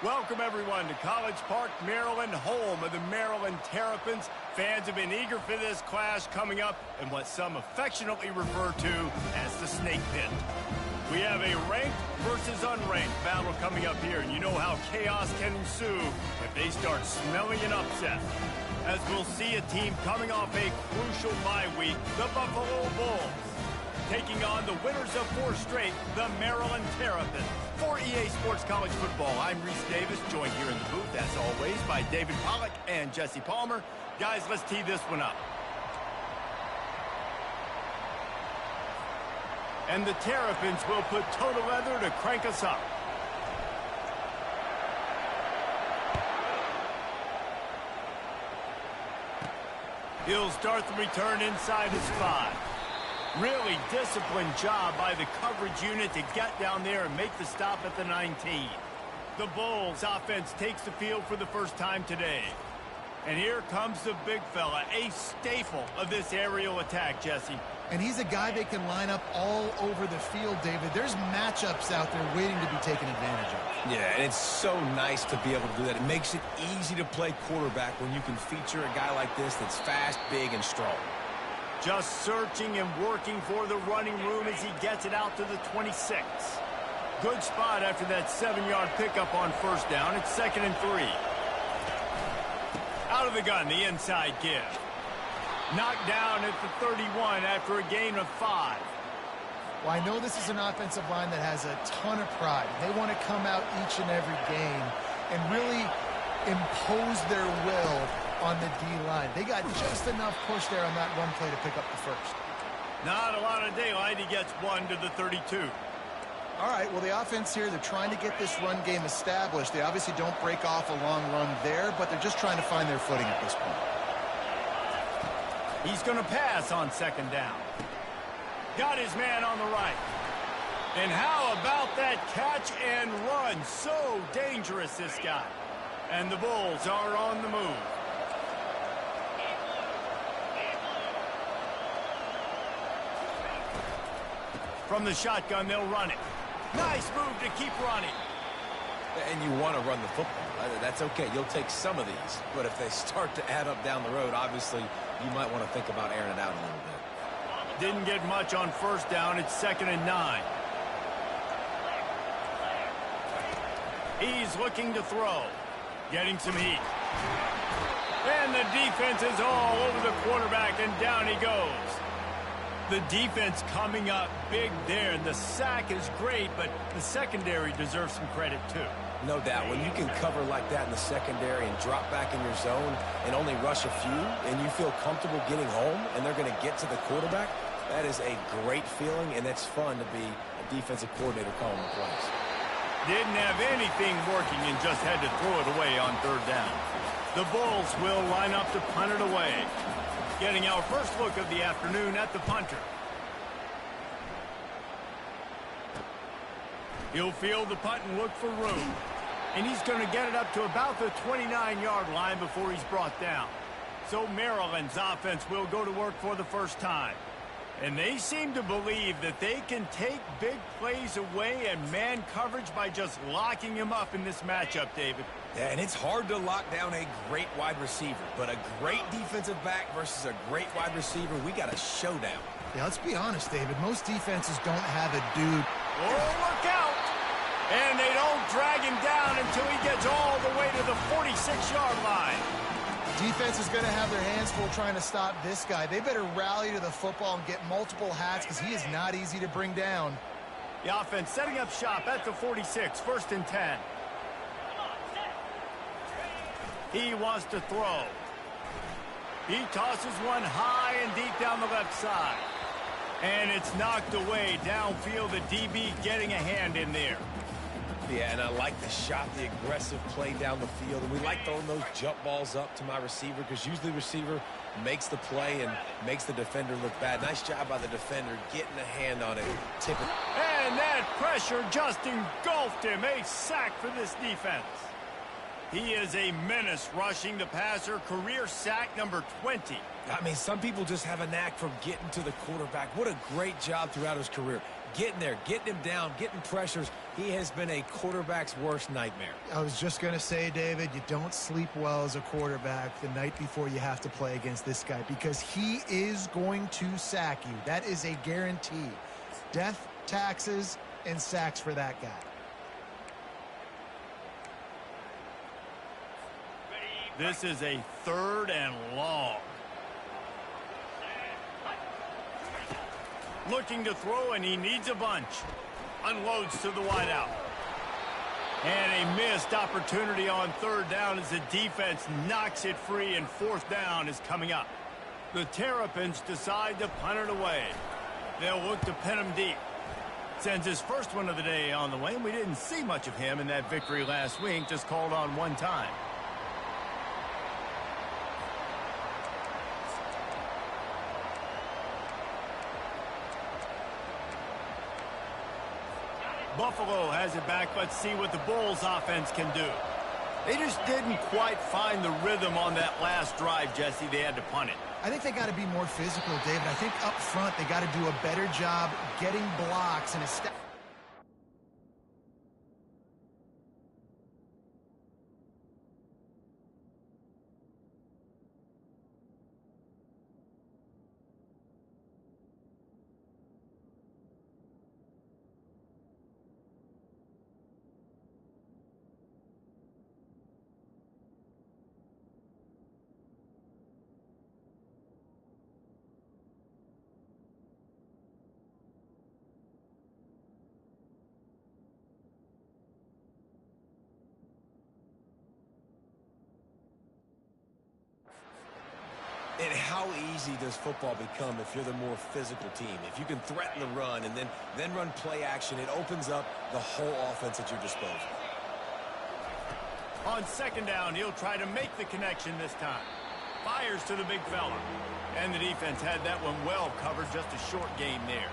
Welcome, everyone, to College Park, Maryland, home of the Maryland Terrapins. Fans have been eager for this clash coming up in what some affectionately refer to as the Snake Pit. We have a ranked versus unranked battle coming up here, and you know how chaos can ensue if they start smelling an upset. As we'll see a team coming off a crucial bye week, the Buffalo Bulls, taking on the winners of 4 straight, the Maryland Terrapins. For EA Sports College Football, I'm Reese Davis, joined here in the booth, as always, by David Pollack and Jesse Palmer. Guys, let's tee this one up. And the Terrapins will put total leather to crank us up. He'll start the return inside his 5. Really disciplined job by the coverage unit to get down there and make the stop at the 19. The Bulls offense takes the field for the first time today. And here comes the big fella, a staple of this aerial attack, Jesse. And he's a guy they can line up all over the field, David. There's matchups out there waiting to be taken advantage of. Yeah, and it's so nice to be able to do that. It makes it easy to play quarterback when you can feature a guy like this that's fast, big, and strong. Just searching and working for the running room as he gets it out to the 26. Good spot after that 7-yard pickup on first down. It's 2nd and 3. Out of the gun, the inside give. Knocked down at the 31 after a gain of 5. Well, I know this is an offensive line that has a ton of pride. They want to come out each and every game and really impose their will on the D-line. They got just enough push there on that run play to pick up the first. Not a lot of daylight. He gets 1 to the 32. All right, well, the offense here, they're trying to get this run game established. They obviously don't break off a long run there, but they're just trying to find their footing at this point. He's going to pass on 2nd down. Got his man on the right. And how about that catch and run? So dangerous, this guy. And the Bulls are on the move. From the shotgun, they'll run it. Nice move to keep running. And you want to run the football. That's okay. You'll take some of these. But if they start to add up down the road, obviously, you might want to think about airing it out a little bit. Didn't get much on first down. It's 2nd and 9. He's looking to throw. Getting some heat. And the defense is all over the quarterback, and down he goes. The defense coming up big there, and the sack is great, but the secondary deserves some credit too. No doubt. When you can cover like that in the secondary and drop back in your zone and only rush a few, and you feel comfortable getting home, and they're going to get to the quarterback, that is a great feeling, and it's fun to be a defensive coordinator calling the plays. Didn't have anything working and just had to throw it away on 3rd down. The Bulls will line up to punt it away. Getting our first look of the afternoon at the punter. He'll field the punt and look for room. And he's going to get it up to about the 29-yard line before he's brought down. So Maryland's offense will go to work for the first time. And they seem to believe that they can take big plays away and man coverage by just locking him up in this matchup, David. Yeah, and it's hard to lock down a great wide receiver, but a great defensive back versus a great wide receiver, we got a showdown. Yeah, let's be honest, David. Most defenses don't have a dude. Oh, look out! And they don't drag him down until he gets all the way to the 46-yard line. Defense is going to have their hands full trying to stop this guy. They better rally to the football and get multiple hats because he is not easy to bring down. The offense setting up shop at the 46, 1st and 10. He wants to throw. He tosses one high and deep down the left side. And it's knocked away downfield. The DB getting a hand in there. Yeah, and I like the shot, the aggressive play down the field. And we like throwing those jump balls up to my receiver because usually the receiver makes the play and makes the defender look bad. Nice job by the defender getting a hand on it. Tip it. And that pressure just engulfed him. A sack for this defense. He is a menace rushing the passer. Career sack number 20. I mean, some people just have a knack for getting to the quarterback. What a great job throughout his career. getting there, getting him down, getting pressures. He has been a quarterback's worst nightmare. I was just going to say, David, you don't sleep well as a quarterback the night before you have to play against this guy because he is going to sack you. That is a guarantee. Death, taxes, and sacks for that guy. This is a 3rd and long. Looking to throw, and he needs a bunch. Unloads to the wideout. And a missed opportunity on 3rd down as the defense knocks it free, and 4th down is coming up. The Terrapins decide to punt it away. They'll look to pin him deep. Sends his first one of the day on the way, and we didn't see much of him in that victory last week, just called on one time. Buffalo has it back. Let's see what the Bulls offense can do. They just didn't quite find the rhythm on that last drive, Jesse. They had to punt it. I think they got to be more physical, David. I think up front they got to do a better job getting blocks and And how easy does football become if you're the more physical team? If you can threaten the run and then run play action, it opens up the whole offense at your disposal. On 2nd down, he'll try to make the connection this time. Fires to the big fella. And the defense had that one well covered, just a short game there.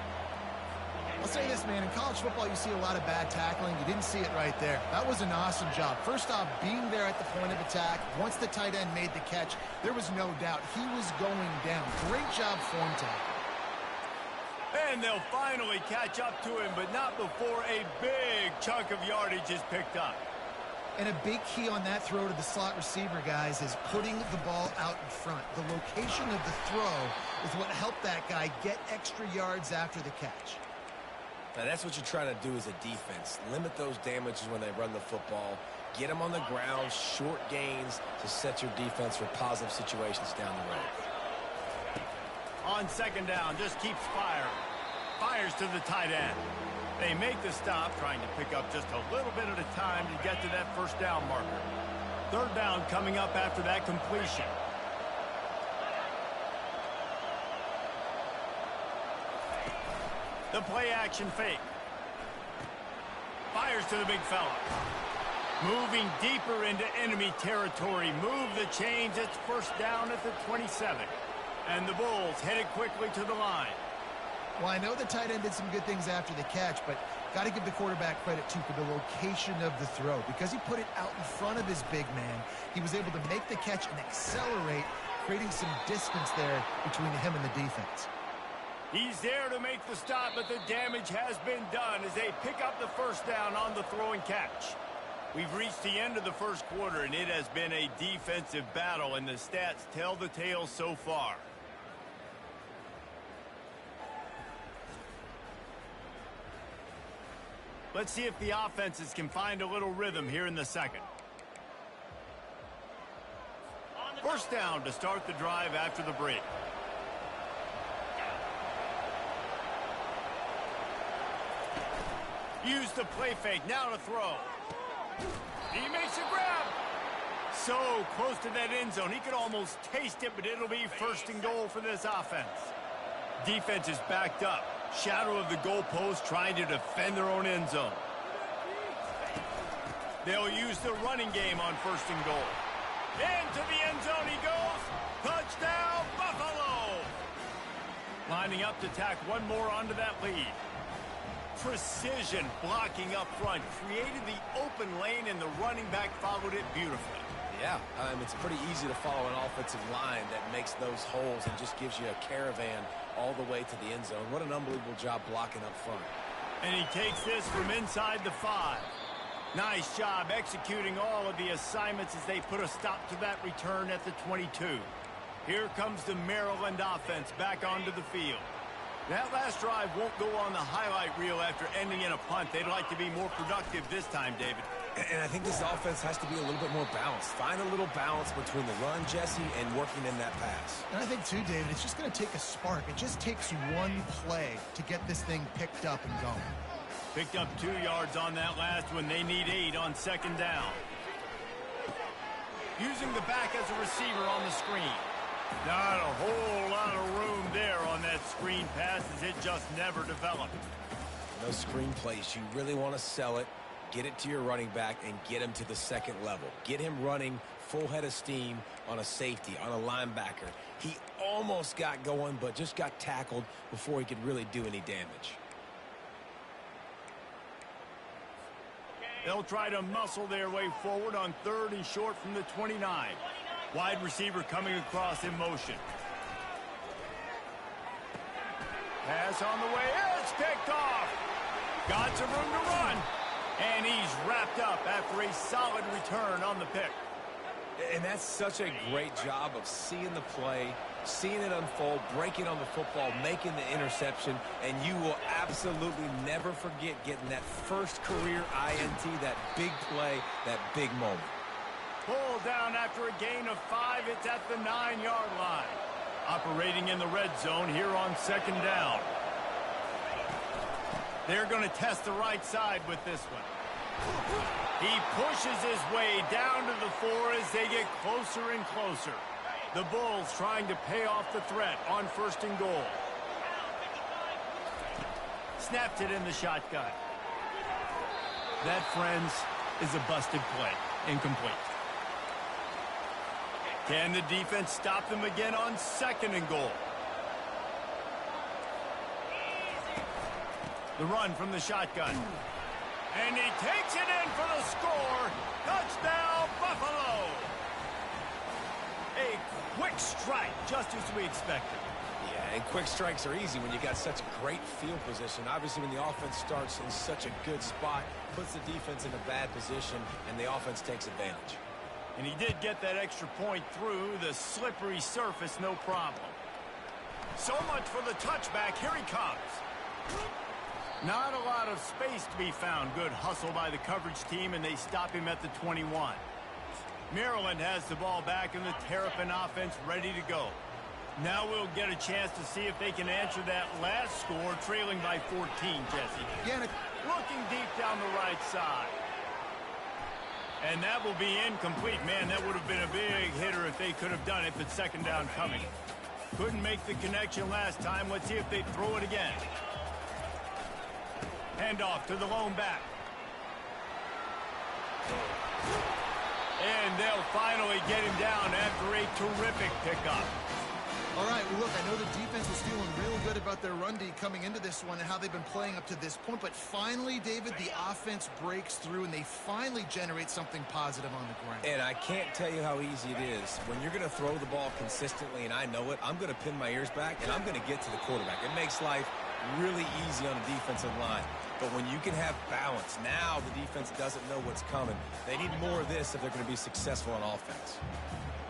I'll say this, man. In college football, you see a lot of bad tackling. You didn't see it right there. That was an awesome job. First off, being there at the point of attack. Once the tight end made the catch, there was no doubt he was going down. Great job form tackle. And they'll finally catch up to him, but not before a big chunk of yardage is picked up. And a big key on that throw to the slot receiver, guys, is putting the ball out in front. The location of the throw is what helped that guy get extra yards after the catch. Now, that's what you're trying to do as a defense. Limit those damages when they run the football. Get them on the ground, short gains to set your defense for positive situations down the road. On 2nd down, just keeps firing. Fires to the tight end. They make the stop, trying to pick up just a little bit at a time to get to that 1st down marker. 3rd down coming up after that completion. The play action fake. Fires to the big fella. Moving deeper into enemy territory. Move the chains. It's 1st down at the 27. And the Bulls headed quickly to the line. Well, I know the tight end did some good things after the catch, but got to give the quarterback credit, too, for the location of the throw. Because he put it out in front of his big man, he was able to make the catch and accelerate, creating some distance there between him and the defense. He's there to make the stop, but the damage has been done as they pick up the 1st down on the throw and catch. We've reached the end of the 1st quarter, and it has been a defensive battle, and the stats tell the tale so far. Let's see if the offenses can find a little rhythm here in the 2nd. 1st down to start the drive after the break. Use the play fake, now to throw. He makes a grab. So close to that end zone, he could almost taste it, but it'll be 1st and goal for this offense. Defense is backed up. Shadow of the goalpost, trying to defend their own end zone. They'll use the running game on 1st and goal. Into the end zone he goes. Touchdown, Buffalo! Lining up to tack one more onto that lead. Precision blocking up front. Created the open lane, and the running back followed it beautifully. Yeah, it's pretty easy to follow an offensive line that makes those holes and just gives you a caravan all the way to the end zone. What an unbelievable job blocking up front. And he takes this from inside the 5. Nice job executing all of the assignments as they put a stop to that return at the 22. Here comes the Maryland offense back onto the field. That last drive won't go on the highlight reel after ending in a punt. They'd like to be more productive this time, David. And I think this offense has to be a little bit more balanced. Find a little balance between the run, Jesse, and working in that pass. And I think, too, David, it's just going to take a spark. It just takes one play to get this thing picked up and going. Picked up 2 yards on that last one. They need 8 on second down. Using the back as a receiver on the screen. Not a whole lot of room there on that screen pass as it just never developed. Those screen plays, you really want to sell it, get it to your running back, and get him to the second level. Get him running full head of steam on a safety, on a linebacker. He almost got going, but just got tackled before he could really do any damage. They'll try to muscle their way forward on 3rd and short from the 29. Wide receiver coming across in motion. Pass on the way. It's picked off. Got some room to run. And he's wrapped up after a solid return on the pick. And that's such a great job of seeing the play, seeing it unfold, breaking on the football, making the interception, and you will absolutely never forget getting that first career INT, that big play, that big moment. Pulled down after a gain of 5. It's at the 9-yard line. Operating in the red zone here on second down. They're going to test the right side with this one. He pushes his way down to the 4 as they get closer and closer. The Bulls trying to pay off the threat on 1st and goal. Snapped it in the shotgun. That, friends, is a busted play. Incomplete. Can the defense stop them again on 2nd and goal? The run from the shotgun. And he takes it in for the score. Touchdown, Buffalo. A quick strike, just as we expected. Yeah, and quick strikes are easy when you got such a great field position. Obviously, when the offense starts in such a good spot, puts the defense in a bad position, and the offense takes advantage. And he did get that extra point through the slippery surface, no problem. So much for the touchback. Here he comes. Not a lot of space to be found. Good hustle by the coverage team, and they stop him at the 21. Maryland has the ball back, and the Terrapin offense ready to go. Now we'll get a chance to see if they can answer that last score, trailing by 14, Jesse. Yeah, looking deep down the right side. And that will be incomplete. Man, that would have been a big hitter if they could have done it, but second down coming. Couldn't make the connection last time. Let's see if they throw it again. Handoff to the lone back. And they'll finally get him down after a terrific pickup. All right, well, look, I know the defense was feeling real good about their run D coming into this one and how they've been playing up to this point. But finally, David, the offense breaks through, and they finally generate something positive on the ground. And I can't tell you how easy it is. When you're going to throw the ball consistently, and I know it, I'm going to pin my ears back, and I'm going to get to the quarterback. It makes life really easy on the defensive line. But when you can have balance, now the defense doesn't know what's coming. They need more of this if they're going to be successful on offense.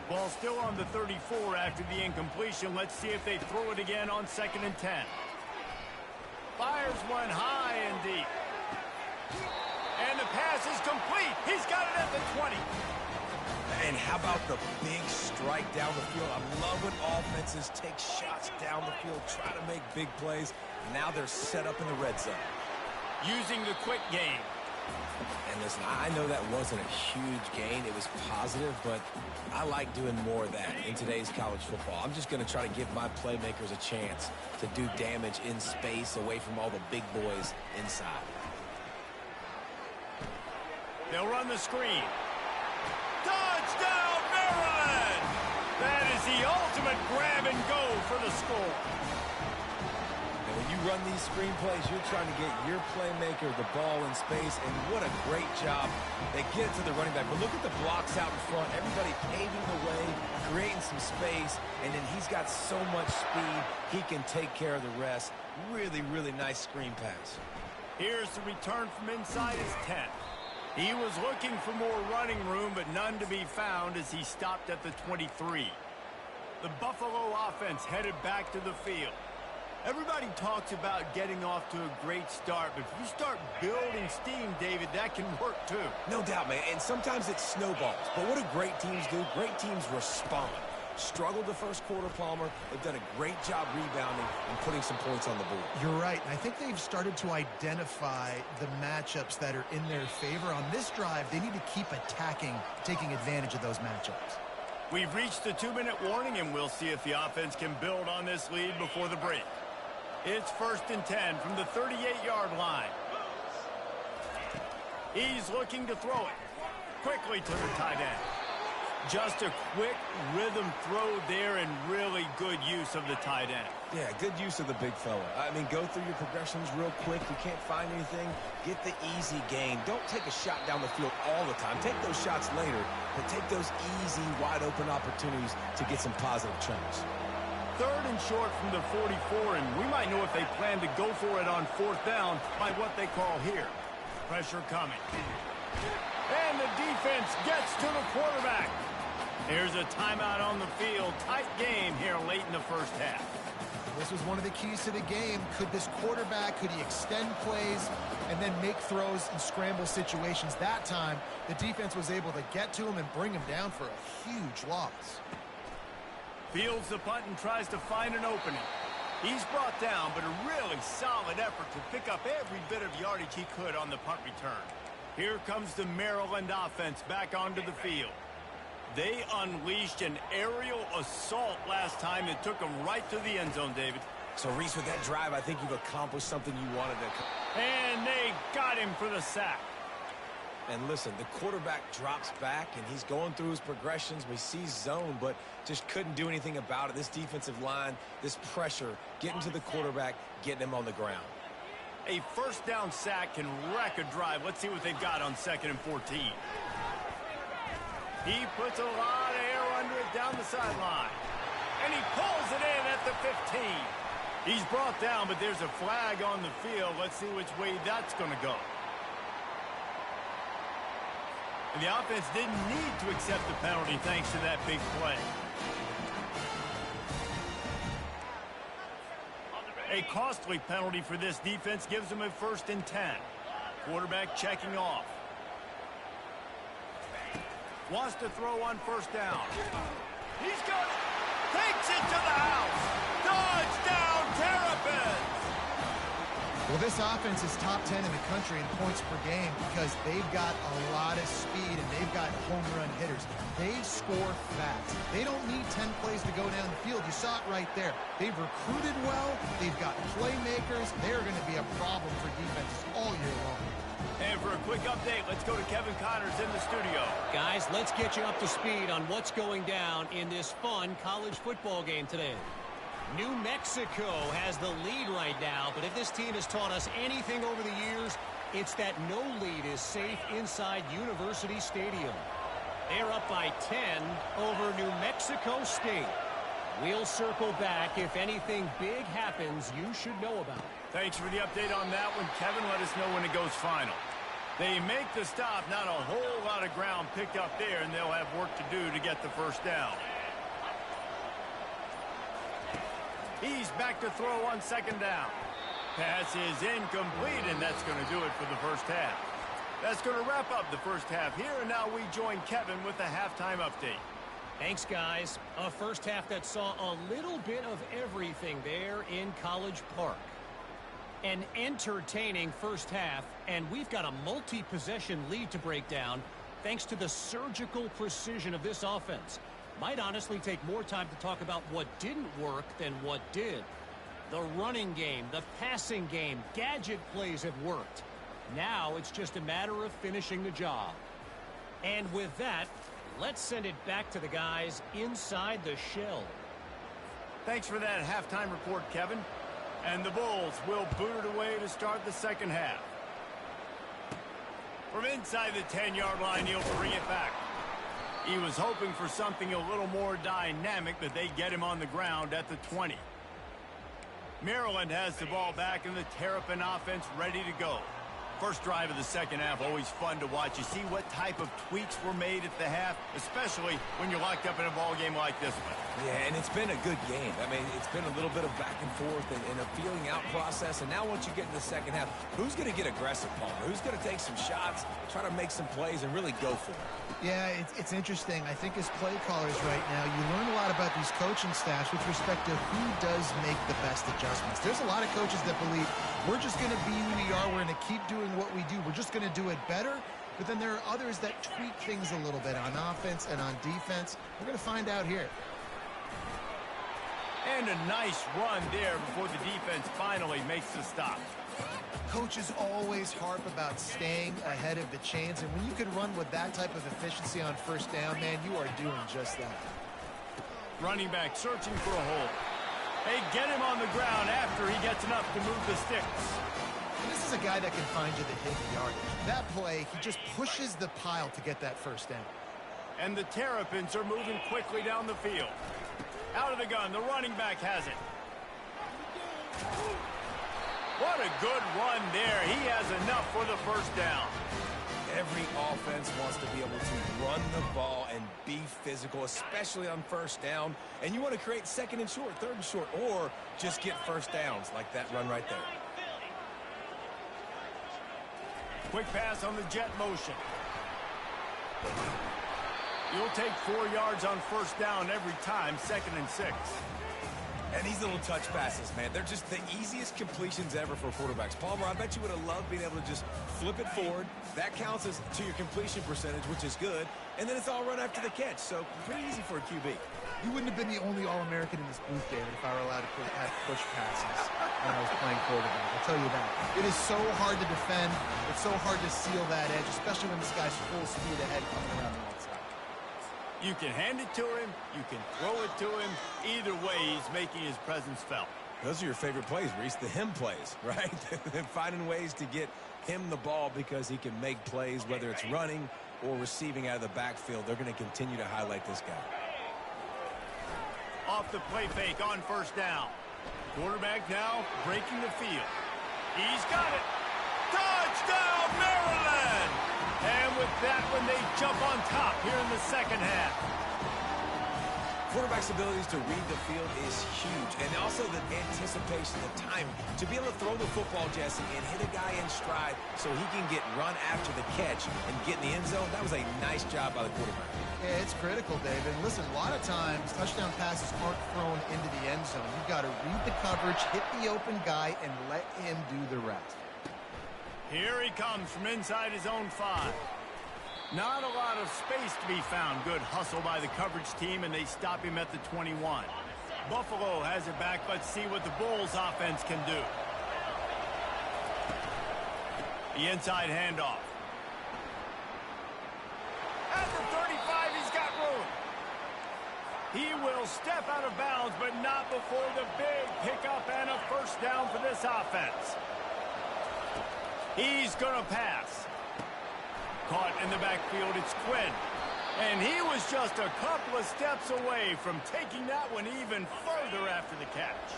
Ball still on the 34 after the incompletion. Let's see if they throw it again on 2nd and 10. Fires one high and deep. And the pass is complete. He's got it at the 20. And how about the big strike down the field? I love when offenses take shots down the field, try to make big plays. Now they're set up in the red zone. Using the quick game. And listen, I know that wasn't a huge gain. It was positive, but I like doing more of that in today's college football. I'm just going to try to give my playmakers a chance to do damage in space away from all the big boys inside. They'll run the screen. Touchdown, Maryland! That is the ultimate grab and go for the score. And when you run these screen plays, you're trying to get your playmaker the ball in space, and what a great job. They get it to the running back. But look at the blocks out in front. Everybody paving the way, creating some space, and then he's got so much speed, he can take care of the rest. Really, really nice screen pass. Here's the return from inside his 10. He was looking for more running room, but none to be found as he stopped at the 23. The Buffalo offense headed back to the field. Everybody talks about getting off to a great start, but if you start building steam, David, that can work too. No doubt, man, and sometimes it snowballs. But what do great teams do? Great teams respond. Struggled the first quarter, Palmer. They've done a great job rebounding and putting some points on the board. You're right, and I think they've started to identify the matchups that are in their favor. On this drive, they need to keep attacking, taking advantage of those matchups. We've reached the 2-minute warning, and we'll see if the offense can build on this lead before the break. It's 1st and 10 from the 38-yard line. He's looking to throw it quickly to the tight end. Just a quick rhythm throw there and really good use of the tight end. Yeah, good use of the big fella. I mean, go through your progressions real quick. You can't find anything, get the easy gain. Don't take a shot down the field all the time. Take those shots later, but take those easy, wide-open opportunities to get some positive chunks. 3rd and short from the 44, and we might know if they plan to go for it on 4th down by what they call here. Pressure coming. And the defense gets to the quarterback. There's a timeout on the field. Tight game here late in the first half. This was one of the keys to the game. Could this quarterback, could he extend plays and then make throws in scramble situations? That time, the defense was able to get to him and bring him down for a huge loss. Fields the punt and tries to find an opening. He's brought down, but a really solid effort to pick up every bit of yardage he could on the punt return. Here comes the Maryland offense back onto the field. They unleashed an aerial assault last time that took them right to the end zone, David. So, Reese, with that drive, I think you've accomplished something you wanted to. And they got him for the sack. And listen, the quarterback drops back, and he's going through his progressions. We see zone, but just couldn't do anything about it. This defensive line, this pressure, getting to the quarterback, getting him on the ground. A 1st down sack can wreck a drive. Let's see what they've got on 2nd and 14. He puts a lot of air under it down the sideline. And he pulls it in at the 15. He's brought down, but there's a flag on the field. Let's see which way that's going to go. And the offense didn't need to accept the penalty thanks to that big play. A costly penalty for this defense gives them a 1st and 10. Quarterback checking off. Wants to throw on 1st down. He's got it. Takes it to the house. Touchdown, Terrapins! Well, this offense is top 10 in the country in points per game because they've got a lot of speed and they've got home run hitters. They score fast. They don't need 10 plays to go down the field. You saw it right there. They've recruited well. They've got playmakers. They're going to be a problem for defenses all year long. And for a quick update, let's go to Kevin Connors in the studio. Guys, let's get you up to speed on what's going down in this fun college football game today. New Mexico has the lead right now, but if this team has taught us anything over the years, it's that no lead is safe inside University Stadium. They're up by 10 over New Mexico State. We'll circle back if anything big happens you should know about. Thanks for the update on that one, Kevin. Let us know when it goes final. They make the stop, not a whole lot of ground picked up there, and they'll have work to do to get the 1st down. He's back to throw on 2nd down. Pass is incomplete, and that's going to do it for the 1st half. That's going to wrap up the 1st half here, and now we join Kevin with the halftime update. Thanks, guys. A 1st half that saw a little bit of everything there in College Park. An entertaining 1st half, and we've got a multi-possession lead to break down thanks to the surgical precision of this offense. Might honestly take more time to talk about what didn't work than what did. The running game, the passing game, gadget plays have worked. Now it's just a matter of finishing the job. And with that, let's send it back to the guys inside the shell. Thanks for that halftime report, Kevin. And the Bulls will boot it away to start the 2nd half. From inside the 10-yard line, he'll bring it back. He was hoping for something a little more dynamic, but they get him on the ground at the 20. Maryland has the ball back and the Terrapin offense ready to go. First drive of the second half, always fun to watch. You see what type of tweaks were made at the half, especially when you're locked up in a ball game like this one. Yeah, and it's been a good game. I mean, it's been a little bit of back and forth and a feeling out process. And now once you get in the second half, who's going to get aggressive, Palmer? Who's going to take some shots, try to make some plays, and really go for it? Yeah, it's interesting. I think as play callers right now, you learn a lot about these coaching staffs with respect to who does make the best adjustments. There's a lot of coaches that believe we're just going to be who we are. We're going to keep doing what we do. We're just going to do it better. But then there are others that tweak things a little bit on offense and on defense. We're going to find out here. And a nice run there before the defense finally makes the stop. Coaches always harp about staying ahead of the chains, and when you can run with that type of efficiency on first down, man, you are doing just that. Running back searching for a hole. They get him on the ground after he gets enough to move the sticks. And this is a guy that can find you the hidden yardage. That play, he just pushes the pile to get that first down. And the Terrapins are moving quickly down the field. Out of the gun, the running back has it. What a good run there. He has enough for the first down. Every offense wants to be able to run the ball and be physical, especially on first down. And you want to create second and short, third and short, or just get first downs like that run right there. Quick pass on the jet motion. You'll take 4 yards on first down every time, 2nd and 6. And these little touch passes, man, they're just the easiest completions ever for quarterbacks. Palmer, I bet you would have loved being able to just flip it forward. That counts as to your completion percentage, which is good. And then it's all run after the catch, so pretty easy for a QB. You wouldn't have been the only All-American in this booth, David, if I were allowed to have push passes when I was playing quarterback. I'll tell you that. It is so hard to defend. It's so hard to seal that edge, especially when this guy's full speed ahead coming around the outside. You can hand it to him. You can throw it to him. Either way, he's making his presence felt. Those are your favorite plays, Reese, the him plays, right? Finding ways to get him the ball because he can make plays, whether it's running or receiving out of the backfield. They're going to continue to highlight this guy. Off the play fake on first down. Quarterback now breaking the field. He's got it. Touchdown, Maryland! And with that one, they jump on top here in the second half. Quarterback's abilities to read the field is huge. And also the anticipation, the time to be able to throw the football, Jesse, and hit a guy in stride so he can get run after the catch and get in the end zone. That was a nice job by the quarterback. Yeah, it's critical, David. And listen, a lot of times touchdown passes aren't thrown into the end zone. You've got to read the coverage, hit the open guy, and let him do the rest. Here he comes from inside his own 5. Not a lot of space to be found. Good hustle by the coverage team, and they stop him at the 21. Buffalo has it back. Let's see what the Bulls offense can do. The inside handoff. At the 35, he's got room. He will step out of bounds, but not before the big pickup and a first down for this offense. He's going to pass. Caught in the backfield, it's Quinn. And he was just a couple of steps away from taking that one even further after the catch.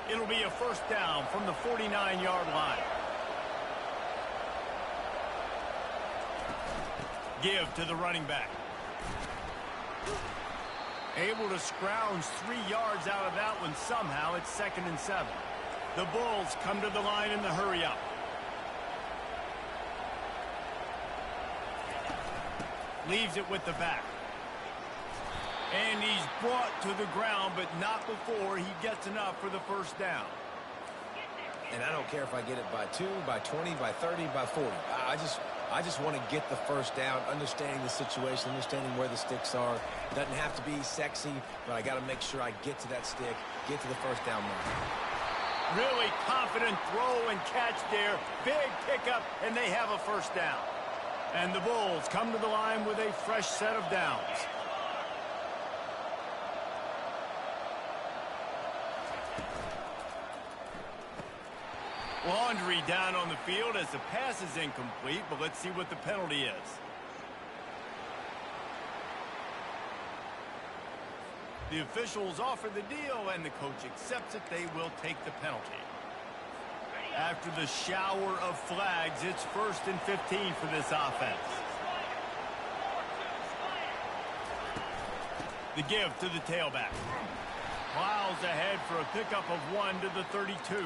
It'll be a first down from the 49-yard line. Give to the running back. Able to scrounge 3 yards out of that one somehow. It's 2nd and 7. The Bulls come to the line in the hurry-up. Leaves it with the back. And he's brought to the ground, but not before he gets enough for the first down. And I don't care if I get it by 2, by 20, by 30, by 40. I just want to get the first down, understanding the situation, understanding where the sticks are. It doesn't have to be sexy, but I got to make sure I get to that stick, get to the first down mark. Really confident throw and catch there. Big pickup, and they have a first down. And the Bulls come to the line with a fresh set of downs. Laundry down on the field as the pass is incomplete, but let's see what the penalty is. The officials offer the deal, and the coach accepts it. They will take the penalty. After the shower of flags, it's 1st and 15 for this offense. The give to the tailback. Miles ahead for a pickup of 1 to the 32.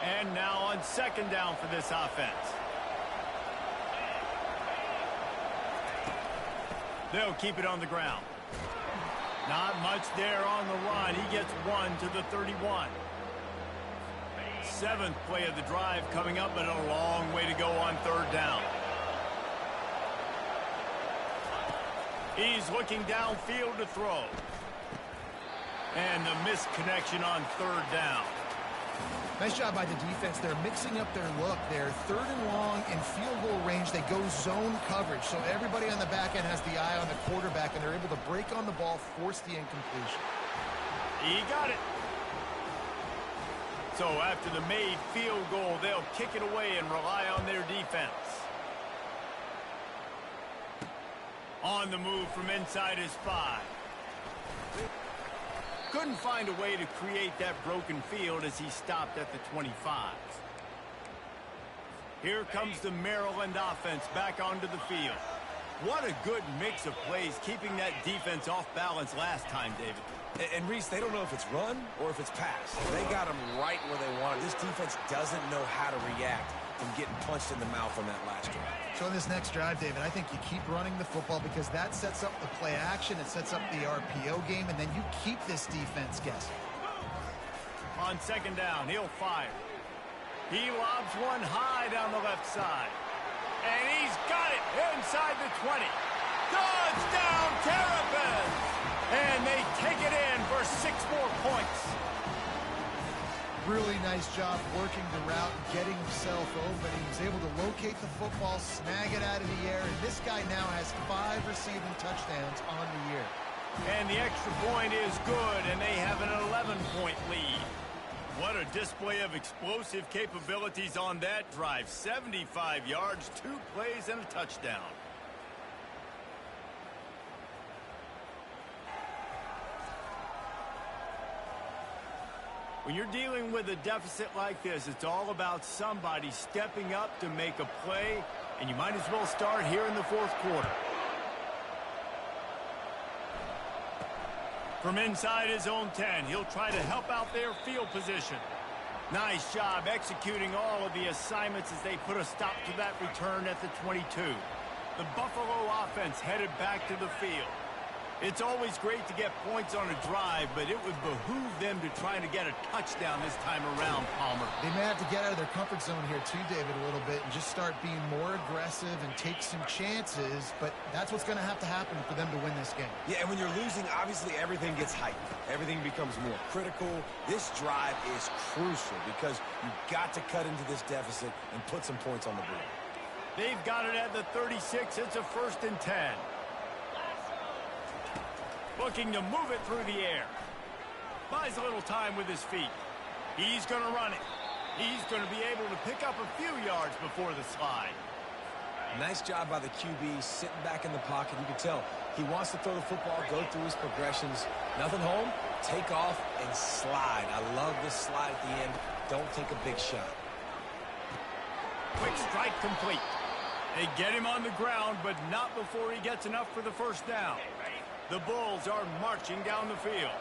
And now on 2nd down for this offense. They'll keep it on the ground. Not much there on the run. He gets 1 to the 31. 7th play of the drive coming up, but a long way to go on 3rd down. He's looking downfield to throw. And the missed connection on 3rd down. Nice job by the defense. They're mixing up their look. They're 3rd and long in field goal range. They go zone coverage. So everybody on the back end has the eye on the quarterback, and they're able to break on the ball, force the incompletion. He got it. So after the made field goal, they'll kick it away and rely on their defense. On the move from inside his 5. Couldn't find a way to create that broken field as he stopped at the 25. Here comes the Maryland offense back onto the field. What a good mix of plays, keeping that defense off balance last time, David. And Reese, they don't know if it's run or if it's pass. They got them right where they want it. This defense doesn't know how to react from getting punched in the mouth on that last drive. So in this next drive, David, I think you keep running the football because that sets up the play action, it sets up the RPO game, and then you keep this defense guessing. On 2nd down, he'll fire. He lobs one high down the left side. And he's got it inside the 20. Touchdown, Terrapins! And they take it in for 6 more points. Really nice job working the route, getting himself open. He was able to locate the football, snag it out of the air, and this guy now has 5 receiving touchdowns on the year. And the extra point is good, and they have an 11-point lead. What a display of explosive capabilities on that drive. 75 yards, 2 plays, and a touchdown. When you're dealing with a deficit like this, it's all about somebody stepping up to make a play, and you might as well start here in the 4th quarter. From inside his own 10, he'll try to help out their field position. Nice job executing all of the assignments as they put a stop to that return at the 22. The Buffalo offense headed back to the field. It's always great to get points on a drive, but it would behoove them to try to get a touchdown this time around, Palmer. They may have to get out of their comfort zone here too, David, a little bit and just start being more aggressive and take some chances, but that's what's going to have to happen for them to win this game. Yeah, and when you're losing, obviously everything gets heightened. Everything becomes more critical. This drive is crucial because you've got to cut into this deficit and put some points on the board. They've got it at the 36. It's a 1st and 10. Looking to move it through the air. Buys a little time with his feet. He's going to run it. He's going to be able to pick up a few yards before the slide. Nice job by the QB, sitting back in the pocket. You can tell he wants to throw the football, go through his progressions. Nothing home, take off, and slide. I love this slide at the end. Don't take a big shot. Quick strike complete. They get him on the ground, but not before he gets enough for the 1st down. The Bulls are marching down the field.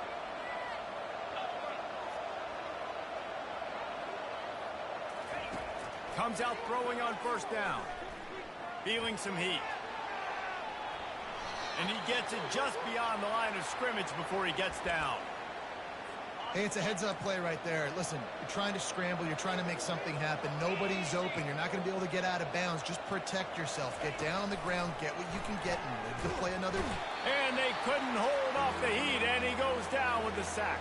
Comes out throwing on 1st down. Feeling some heat. And he gets it just beyond the line of scrimmage before he gets down. Hey, it's a heads-up play right there. Listen, you're trying to scramble. You're trying to make something happen. Nobody's open. You're not going to be able to get out of bounds. Just protect yourself. Get down on the ground. Get what you can get and live to play another. And they couldn't hold off the heat, and he goes down with the sack.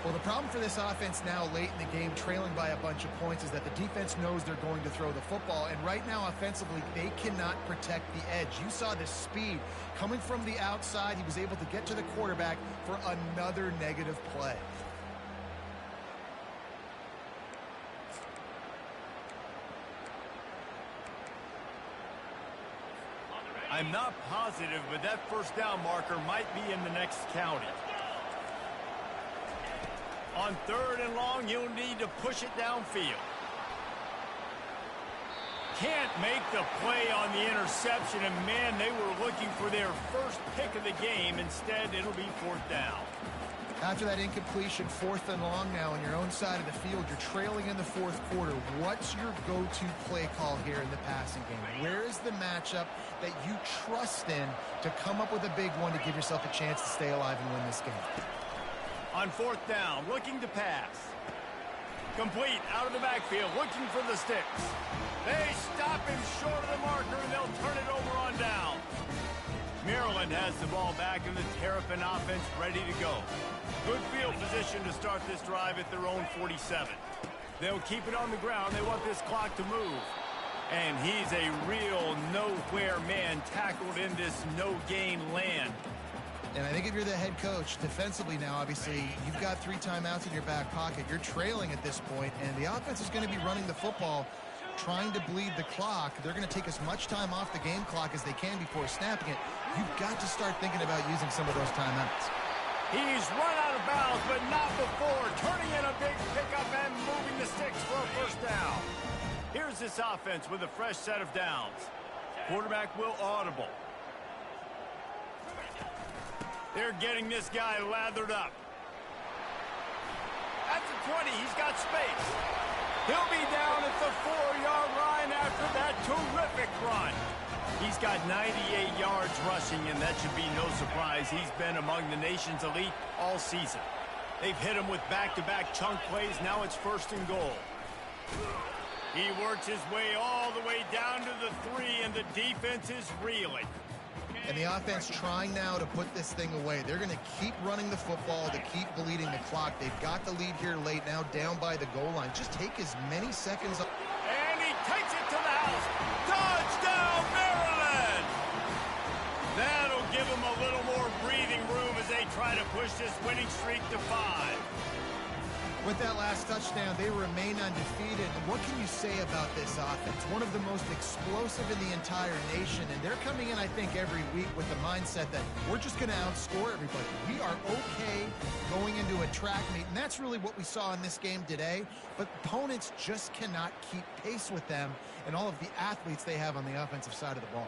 Well, the problem for this offense now late in the game, trailing by a bunch of points, is that the defense knows they're going to throw the football. And right now, offensively, they cannot protect the edge. You saw the speed coming from the outside. He was able to get to the quarterback for another negative play. I'm not positive, but that first down marker might be in the next county. On 3rd and long, you'll need to push it downfield. Can't make the play on the interception, and man, they were looking for their first pick of the game. Instead, it'll be 4th down. After that incompletion, 4th and long now on your own side of the field, you're trailing in the 4th quarter. What's your go-to play call here in the passing game? Where is the matchup that you trust in to come up with a big one to give yourself a chance to stay alive and win this game? On 4th down, looking to pass. Complete, out of the backfield, looking for the sticks. They stop him short of the marker, and they'll turn it over on down. Maryland has the ball back, and the Terrapin offense ready to go. Good field position to start this drive at their own 47. They'll keep it on the ground. They want this clock to move. And he's a real nowhere man tackled in this no-gain land. And I think if you're the head coach, defensively now, obviously, you've got 3 timeouts in your back pocket. You're trailing at this point, and the offense is going to be running the football, trying to bleed the clock. They're going to take as much time off the game clock as they can before snapping it. You've got to start thinking about using some of those timeouts. He's run out of bounds, but not before. Turning in a big pickup and moving the sticks for a first down. Here's this offense with a fresh set of downs. Quarterback will audible. They're getting this guy lathered up. At the 20, he's got space. He'll be down at the 4-yard line after that terrific run. He's got 98 yards rushing, and that should be no surprise. He's been among the nation's elite all season. They've hit him with back-to-back chunk plays. Now it's 1st and goal. He works his way all the way down to the 3, and the defense is reeling. And the offense trying now to put this thing away. They're going to keep running the football to keep bleeding the clock. They've got the lead here late, now down by the goal line. Just take as many seconds. And he takes it to the house. Touchdown, Maryland! That'll give them a little more breathing room as they try to push this winning streak to 5. With that last touchdown, they remain undefeated. And what can you say about this offense? One of the most explosive in the entire nation. And they're coming in, I think, every week with the mindset that we're just going to outscore everybody. We are okay going into a track meet. And that's really what we saw in this game today. But opponents just cannot keep pace with them and all of the athletes they have on the offensive side of the ball.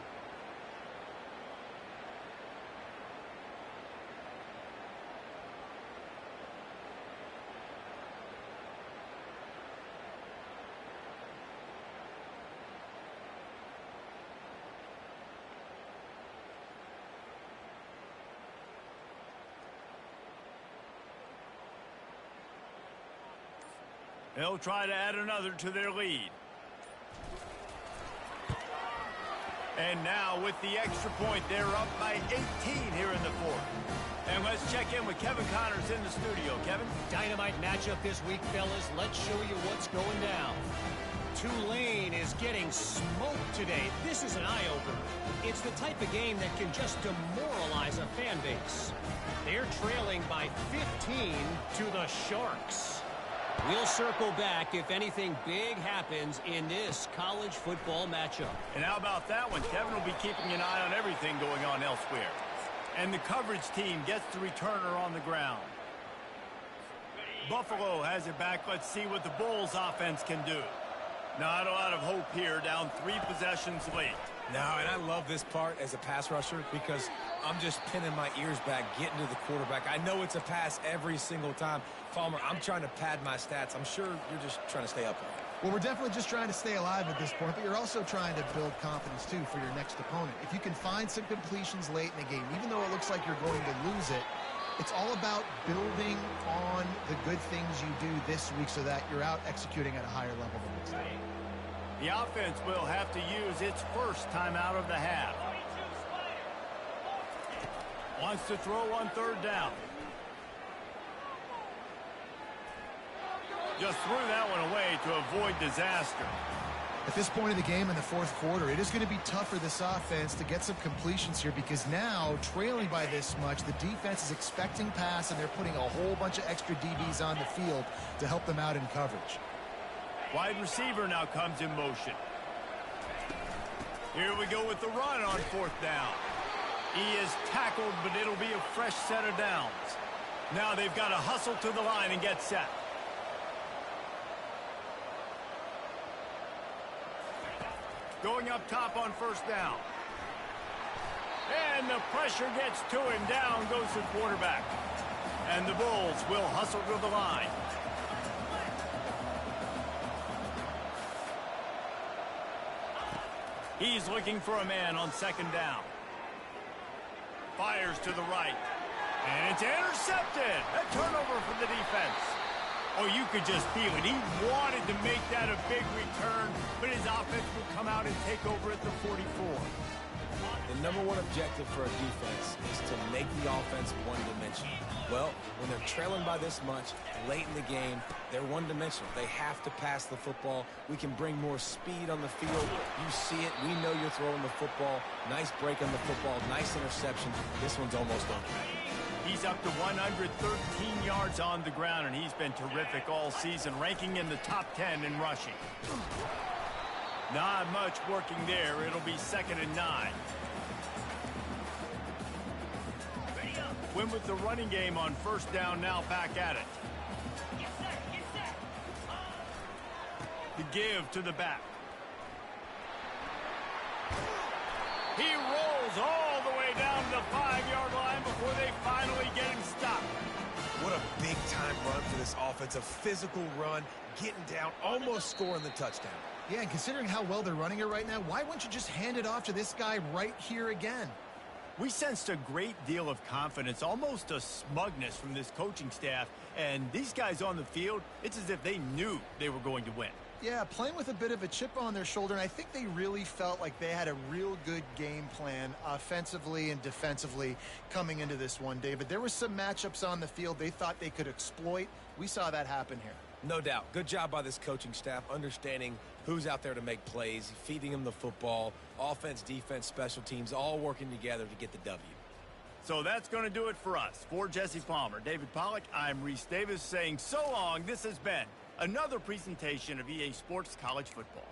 They'll try to add another to their lead. And now with the extra point, they're up by 18 here in the 4th. And let's check in with Kevin Connors in the studio. Kevin? Dynamite matchup this week, fellas. Let's show you what's going down. Tulane is getting smoked today. This is an eye-opener. It's the type of game that can just demoralize a fan base. They're trailing by 15 to the Sharks. We'll circle back if anything big happens in this college football matchup. And how about that one? Kevin will be keeping an eye on everything going on elsewhere. And the coverage team gets the returner on the ground. Buffalo has it back. Let's see what the Bulls offense can do. Not a lot of hope here, down 3 possessions late. No, and I love this part as a pass rusher because I'm just pinning my ears back, getting to the quarterback. I know it's a pass every single time. Palmer, I'm trying to pad my stats. I'm sure you're just trying to stay up. Well, we're definitely just trying to stay alive at this point, but you're also trying to build confidence, too, for your next opponent. If you can find some completions late in the game, even though it looks like you're going to lose it, it's all about building on the good things you do this week so that you're out executing at a higher level the next day. The offense will have to use its first timeout of the half. Wants to throw on 3rd down. Just threw that one away to avoid disaster. At this point of the game in the 4th quarter, it is going to be tough for this offense to get some completions here because now, trailing by this much, the defense is expecting pass, and they're putting a whole bunch of extra DBs on the field to help them out in coverage. Wide receiver now comes in motion. Here we go with the run on 4th down. He is tackled, but it'll be a fresh set of downs. Now they've got to hustle to the line and get set. Going up top on 1st down. And the pressure gets to him. Down goes the quarterback. And the Bulls will hustle to the line. He's looking for a man on 2nd down. Fires to the right. And it's intercepted. A turnover for the defense. Oh, you could just feel it. He wanted to make that a big return, but his offense will come out and take over at the 44. The number one objective for a defense is to make the offense one-dimensional. Well, when they're trailing by this much, late in the game, they're one-dimensional. They have to pass the football. We can bring more speed on the field. You see it. We know you're throwing the football. Nice break on the football. Nice interception. This one's almost over. He's up to 113 yards on the ground, and he's been terrific all season, ranking in the top 10 in rushing. Not much working there. It'll be 2nd and 9. Win with the running game on 1st down, now back at it. The give to the back. He rolls all the way down to the 5-yard line before they finally get him stopped. What a big-time run for this offense. A physical run, getting down, almost scoring the touchdown. Yeah, and considering how well they're running it right now, why wouldn't you just hand it off to this guy right here again? We sensed a great deal of confidence, almost a smugness from this coaching staff. And these guys on the field, it's as if they knew they were going to win. Yeah, playing with a bit of a chip on their shoulder, and I think they really felt like they had a real good game plan offensively and defensively coming into this one, David. There were some matchups on the field they thought they could exploit. We saw that happen here. No doubt. Good job by this coaching staff, understanding who's out there to make plays, feeding them the football, offense, defense, special teams, all working together to get the W. So that's going to do it for us. For Jesse Palmer, David Pollack, I'm Reese Davis saying so long. This has been another presentation of EA Sports College Football.